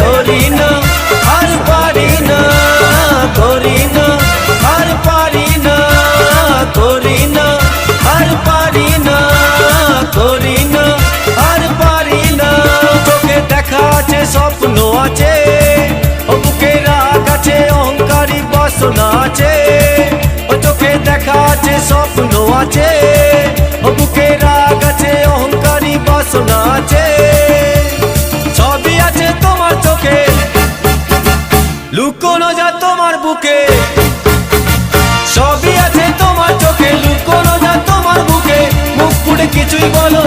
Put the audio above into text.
করি না আর পারি না, করি না আর পারি না, করি না আর পারি না, করি না আর পারি না। চোখে দেখা আছে স্বপ্ন আছে, ও বুকে রাগ আছে অহংকারী বাসনা আছে। ও চোখে দেখা আছে স্বপ্ন আছে, ও বুকে রাগ আছে অহংকারী বাসনা আছে। সবই আছে তোমার চোখে, লুকোনো যা তোমার বুকে। সবই আছে তোমার চোখে, লুকোনো যা তোমার বুকে। মুখ ফুটে কিছুই বলো